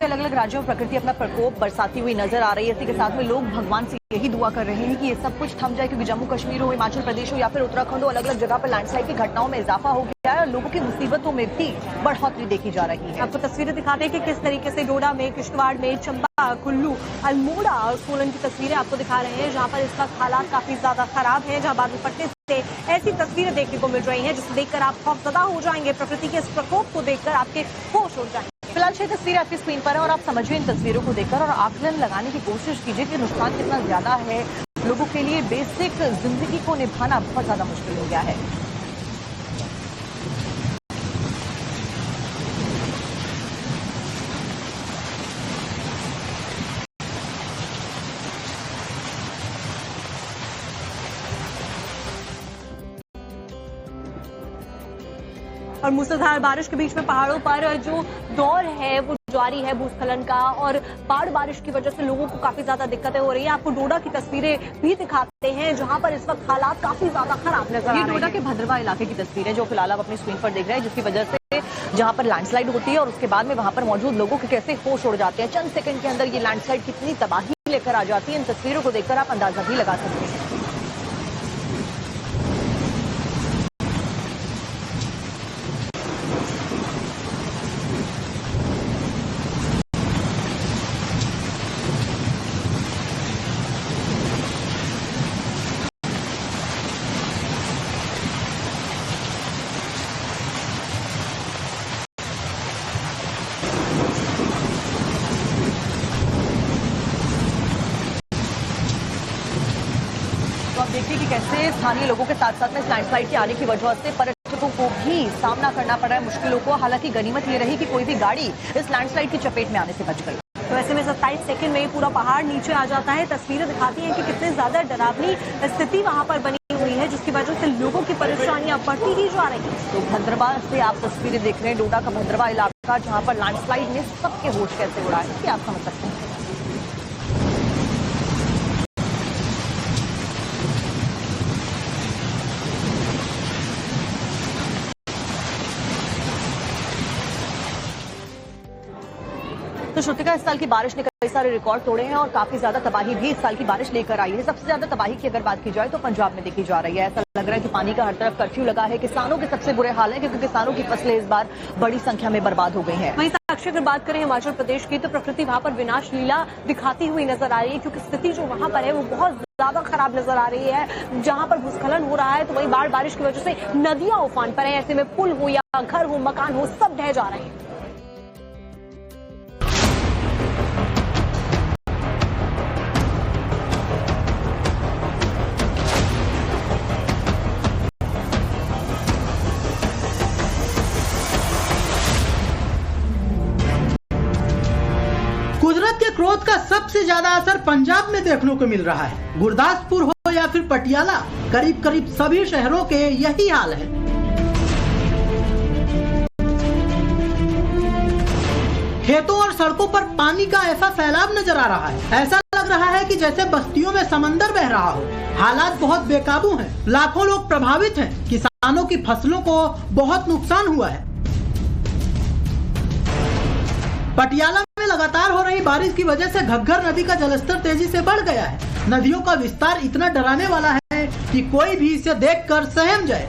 अलग अलग राज्यों में प्रकृति अपना प्रकोप बरसाती हुई नजर आ रही है। इसी के साथ में लोग भगवान से यही दुआ कर रहे हैं कि ये सब कुछ थम जाए, क्योंकि जम्मू कश्मीर हो, हिमाचल प्रदेश हो या फिर उत्तराखंड हो, अलग अलग जगह पर लैंडस्लाइड की घटनाओं में इजाफा हो गया है और लोगों की मुसीबतों में भी बढ़ोतरी देखी जा रही है। आपको तस्वीरें दिखाते हैं कि किस तरीके से डोडा में, किश्तवाड़ में, चंबा, कुल्लू, अल्मोड़ा और सोलन की तस्वीरें आपको दिखा रहे हैं, जहाँ पर इस वक्त हालात काफी ज्यादा खराब है, जहाँ बादल फटने से ऐसी तस्वीरें देखने को मिल रही हैं जिसे देखकर आप खौफजदा हो जाएंगे। प्रकृति के इस प्रकोप को देखकर आपके होश उड़ जाएंगे। फिलहाल 6 तस्वीरें आपकी स्क्रीन पर है और आप समझिए इन तस्वीरों को देखकर और आकलन लगाने की कोशिश कीजिए कि नुकसान कितना ज्यादा है। लोगों के लिए बेसिक जिंदगी को निभाना बहुत ज्यादा मुश्किल हो गया है। और मूसलाधार बारिश के बीच में पहाड़ों पर जो दौर है वो जारी है भूस्खलन का, और बाढ़ बारिश की वजह से लोगों को काफी ज्यादा दिक्कतें हो रही है। आपको डोडा की तस्वीरें भी दिखाते हैं, जहां पर इस वक्त हालात काफी ज्यादा खराब नजर आ रहे हैं। ये डोडा के भद्रवा इलाके की तस्वीर है जो फिलहाल आप अपनी स्क्रीन पर देख रहे हैं, जिसकी वजह से जहां पर लैंडस्लाइड होती है और उसके बाद में वहां पर मौजूद लोगों के कैसे होश उड़ जाते हैं। चंद सेकंड के अंदर ये लैंडस्लाइड कितनी तबाही लेकर आ जाती है, इन तस्वीरों को देखकर आप अंदाजा भी लगा सकते हैं। आप देखिए कि कैसे स्थानीय लोगों के साथ साथ में लैंडस्लाइड के आने की वजह से पर्यटकों को भी सामना करना पड़ रहा है मुश्किलों को। हालांकि गनीमत ये रही कि कोई भी गाड़ी इस लैंडस्लाइड की चपेट में आने से बच गई। तो ऐसे में 27 सेकंड में पूरा पहाड़ नीचे आ जाता है। तस्वीरें दिखाती हैं कि कितनी ज्यादा डरावनी स्थिति वहां पर बनी हुई है, जिसकी वजह से लोगों की परेशानियां बढ़ती ही जा रही है। तो भद्रवा से आप तस्वीरें देख रहे हैं, डोडा का भद्रवा इलाका, जहाँ पर लैंडस्लाइड ने सबके होश कैसे उड़ा है, क्या आप समझ सकते हैं। तो श्रुतिका, इस साल की बारिश ने कई सारे रिकॉर्ड तोड़े हैं और काफी ज्यादा तबाही भी इस साल की बारिश लेकर आई है। सबसे ज्यादा तबाही की अगर बात की जाए तो पंजाब में देखी जा रही है। ऐसा लग रहा है कि पानी का हर तरफ कर्फ्यू लगा है। किसानों के सबसे बुरे हाल है, क्योंकि किसानों की फसलें इस बार बड़ी संख्या में बर्बाद हो गई हैं। वहीं साक्षी अगर बात करें हिमाचल प्रदेश की, तो प्रकृति वहां पर विनाश लीला दिखाती हुई नजर आ रही है, क्योंकि स्थिति जो वहां पर है वो बहुत ज्यादा खराब नजर आ रही है। जहां पर भूस्खलन हो रहा है तो वहीं बाढ़ बारिश की वजह से नदियां उफान पर है। ऐसे में पुल हो या घर हो, मकान हो, सब ढह जा रहे हैं। कुदरत के क्रोध का सबसे ज्यादा असर पंजाब में देखने को मिल रहा है। गुरदासपुर हो या फिर पटियाला, करीब करीब सभी शहरों के यही हाल है। खेतों और सड़कों पर पानी का ऐसा सैलाब नजर आ रहा है, ऐसा लग रहा है कि जैसे बस्तियों में समंदर बह रहा हो। हालात बहुत बेकाबू हैं, लाखों लोग प्रभावित हैं, किसानों की फसलों को बहुत नुकसान हुआ है। पटियाला में लगातार हो रही बारिश की वजह से घग्गर नदी का जलस्तर तेजी से बढ़ गया है। नदियों का विस्तार इतना डराने वाला है कि कोई भी इसे देखकर सहम जाए।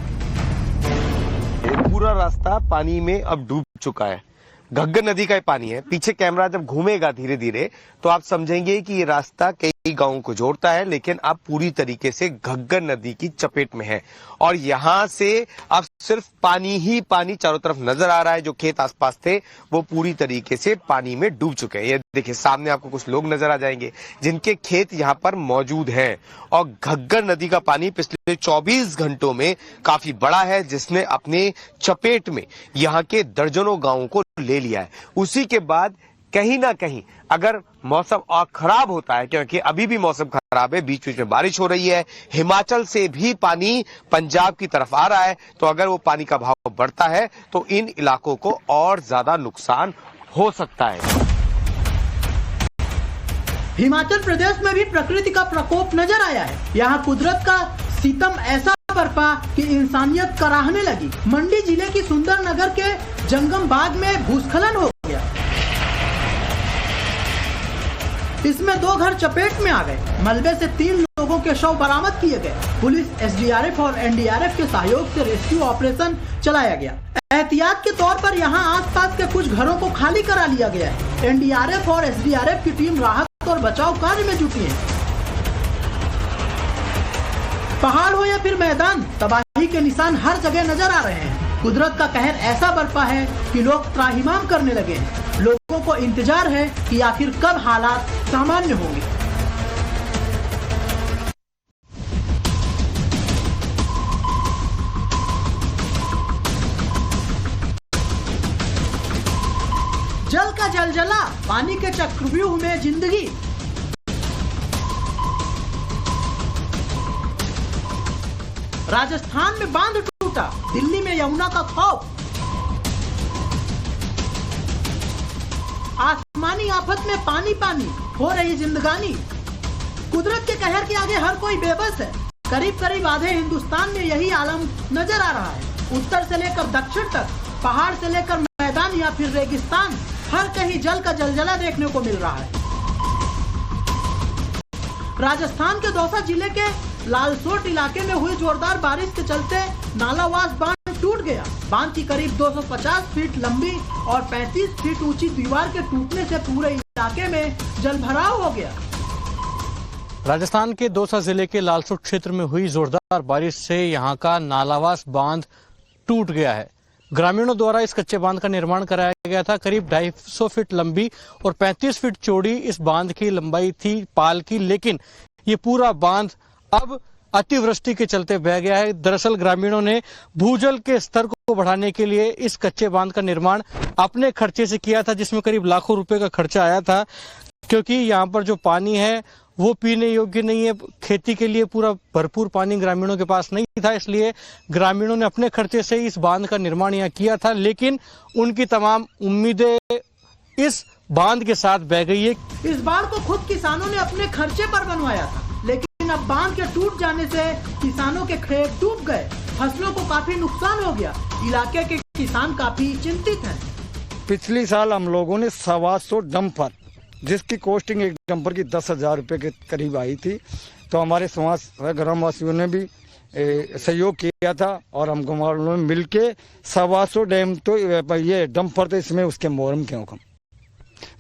पूरा रास्ता पानी में अब डूब चुका है। घग्गर नदी का पानी है। पीछे कैमरा जब घूमेगा धीरे धीरे तो आप समझेंगे कि ये रास्ता कई गांवों को जोड़ता है, लेकिन अब पूरी तरीके से घग्गर नदी की चपेट में है और यहाँ से अब सिर्फ पानी ही पानी चारों तरफ नजर आ रहा है। जो खेत आसपास थे वो पूरी तरीके से पानी में डूब चुके हैं। ये देखिए सामने आपको कुछ लोग नजर आ जाएंगे जिनके खेत यहाँ पर मौजूद हैं। और घग्गर नदी का पानी पिछले 24 घंटों में काफी बड़ा है, जिसने अपने चपेट में यहाँ के दर्जनों गांवों को ले लिया है। उसी के बाद कहीं ना कहीं अगर मौसम और खराब होता है, क्योंकि अभी भी मौसम खराब है, बीच बीच में बारिश हो रही है, हिमाचल से भी पानी पंजाब की तरफ आ रहा है, तो अगर वो पानी का भाव बढ़ता है तो इन इलाकों को और ज्यादा नुकसान हो सकता है। हिमाचल प्रदेश में भी प्रकृति का प्रकोप नजर आया है। यहाँ कुदरत का सितम ऐसा बरपा कि इंसानियत कराहने लगी। मंडी जिले की सुंदरनगर के जंगम बाग में भूस्खलन हो गया। इसमें 2 घर चपेट में आ गए। मलबे से 3 लोगों के शव बरामद किए गए। पुलिस, एसडीआरएफ और एनडीआरएफ के सहयोग से रेस्क्यू ऑपरेशन चलाया गया। एहतियात के तौर पर यहां आसपास के कुछ घरों को खाली करा लिया गया है। एनडीआरएफ और एसडीआरएफ की टीम राहत और बचाव कार्य में जुटी है। पहाड़ हो या फिर मैदान, तबाही के निशान हर जगह नजर आ रहे हैं। कुदरत का कहर ऐसा बरपा है कि लोग त्राहिमाम करने लगे हैं। लोगों को इंतजार है कि आखिर कब हालात सामान्य होंगे। जल का जलजला, पानी के चक्रव्यूह में जिंदगी। राजस्थान में बांध टूटा, दिल्ली में यमुना का खौफ। आसमानी आफत में पानी पानी हो रही जिंदगानी। कुदरत के कहर के आगे हर कोई बेबस है। करीब करीब आधे हिंदुस्तान में यही आलम नजर आ रहा है। उत्तर से लेकर दक्षिण तक, पहाड़ से लेकर मैदान या फिर रेगिस्तान, हर कहीं जल का जलजला देखने को मिल रहा है। राजस्थान के दौसा जिले के लालसोट इलाके में हुई जोरदार बारिश के चलते नालावास बांध टूट गया। बांध की करीब 250 फीट लंबी और 35 फीट ऊंची दीवार के टूटने से पूरे इलाके में जलभराव हो गया। राजस्थान के दौसा जिले के लालसोट क्षेत्र में हुई जोरदार बारिश से यहां का नालावास बांध टूट गया है। ग्रामीणों द्वारा इस कच्चे बांध का निर्माण कराया गया था। करीब 250 फीट लंबी और 35 फीट चौड़ी इस बांध की लंबाई थी पाल की, लेकिन ये पूरा बांध अब अतिवृष्टि के चलते बह गया है। दरअसल ग्रामीणों ने भूजल के स्तर को बढ़ाने के लिए इस कच्चे बांध का निर्माण अपने खर्चे से किया था, जिसमें करीब लाखों रुपए का खर्चा आया था, क्योंकि यहाँ पर जो पानी है वो पीने योग्य नहीं है। खेती के लिए पूरा भरपूर पानी ग्रामीणों के पास नहीं था, इसलिए ग्रामीणों ने अपने खर्चे से इस बांध का निर्माण यहाँ किया था, लेकिन उनकी तमाम उम्मीदें इस बांध के साथ बह गई है। इस बांध को खुद किसानों ने अपने खर्चे पर बनवाया था, लेकिन अब बांध के टूट जाने से किसानों के खेत डूब गए। फसलों को काफी नुकसान हो गया। इलाके के किसान काफी चिंतित हैं। पिछली साल हम लोगों ने 125 डंपर, जिसकी कॉस्टिंग एक डंपर की 10,000 रुपए के करीब आई थी, तो हमारे समाज ग्रामवासियों ने भी सहयोग किया था और हम गाँव में मिलके 125 डैम तो ये डंपर थे, इसमें उसके मोहरम के हुक्म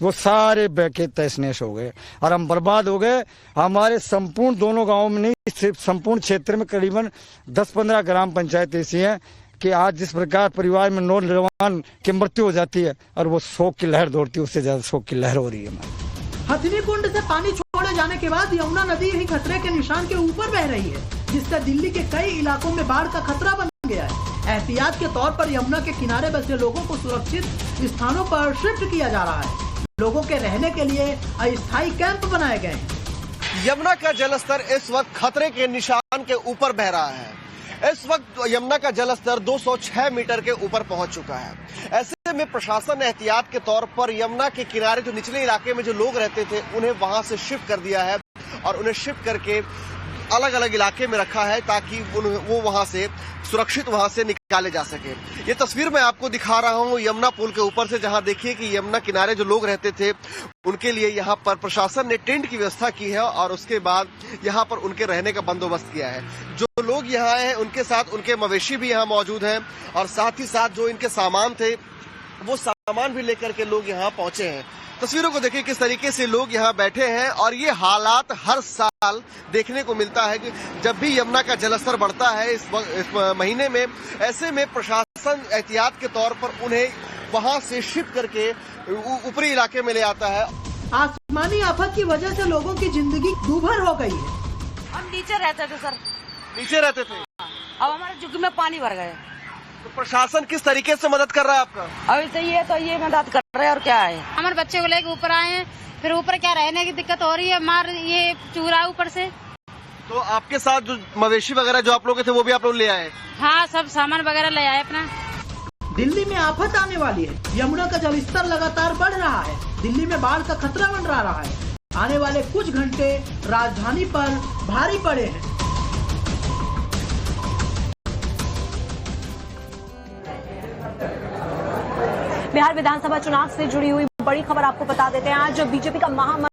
वो सारे बहके तहस नहस हो गए और हम बर्बाद हो गए। हमारे संपूर्ण दोनों गांवों में नहीं, सिर्फ संपूर्ण क्षेत्र में करीबन 10-15 ग्राम पंचायत ऐसी हैं कि आज जिस प्रकार परिवार में नौजवान की मृत्यु हो जाती है और वो शोक की लहर दौड़ती है, उससे ज्यादा शोक की लहर हो रही है। हथनी कुंड से पानी छोड़े जाने के बाद यमुना नदी ही खतरे के निशान के ऊपर बह रही है, जिससे दिल्ली के कई इलाकों में बाढ़ का खतरा बन गया है। एहतियात के तौर पर यमुना के किनारे बसे लोगों को सुरक्षित स्थानों पर शिफ्ट किया जा रहा है। लोगों के रहने के लिए अस्थायी कैंप बनाए गए हैं। यमुना का जलस्तर इस वक्त खतरे के निशान के ऊपर बह रहा है। इस वक्त यमुना का जलस्तर 206 मीटर के ऊपर पहुंच चुका है। ऐसे में प्रशासन ने एहतियात के तौर पर यमुना के किनारे जो निचले इलाके में जो लोग रहते थे उन्हें वहां से शिफ्ट कर दिया है और उन्हें शिफ्ट करके अलग अलग इलाके में रखा है ताकि वो वहां से सुरक्षित वहां से निकाले जा सके। ये तस्वीर मैं आपको दिखा रहा हूं यमुना पुल के ऊपर से, जहां देखिए कि यमुना किनारे जो लोग रहते थे उनके लिए यहां पर प्रशासन ने टेंट की व्यवस्था की है और उसके बाद यहां पर उनके रहने का बंदोबस्त किया है। जो लोग यहाँ आए हैं उनके साथ उनके मवेशी भी यहाँ मौजूद हैं और साथ ही साथ जो इनके सामान थे वो सामान भी लेकर के लोग यहाँ पहुंचे हैं। तस्वीरों को देखिए किस तरीके से लोग यहाँ बैठे हैं और ये हालात हर साल देखने को मिलता है कि जब भी यमुना का जलस्तर बढ़ता है इस महीने में, ऐसे में प्रशासन एहतियात के तौर पर उन्हें वहां से शिफ्ट करके ऊपरी इलाके में ले आता है। आसमानी आफत की वजह से लोगों की जिंदगी दूभर हो गई है। हम नीचे रहते थे सर, नीचे रहते थे, अब हमारे झुग्गी में पानी भर गए। तो प्रशासन किस तरीके से मदद कर रहा है आपका? अभी तो ये मदद कर रहे हैं और क्या है। हमारे बच्चे को लेके ऊपर आए हैं, फिर ऊपर क्या रहने की दिक्कत हो रही है, मार ये चूरा ऊपर से। तो आपके साथ जो मवेशी वगैरह जो आप लोग थे वो भी आप लोग ले आए? हाँ, सब सामान वगैरह ले आए अपना। दिल्ली में आफत आने वाली है। यमुना का जलस्तर लगातार बढ़ रहा है। दिल्ली में बाढ़ का खतरा मंडरा रहा है। आने वाले कुछ घंटे राजधानी पर भारी पड़े हैं। बिहार विधानसभा चुनाव से जुड़ी हुई बड़ी खबर आपको बता देते हैं। आज बीजेपी का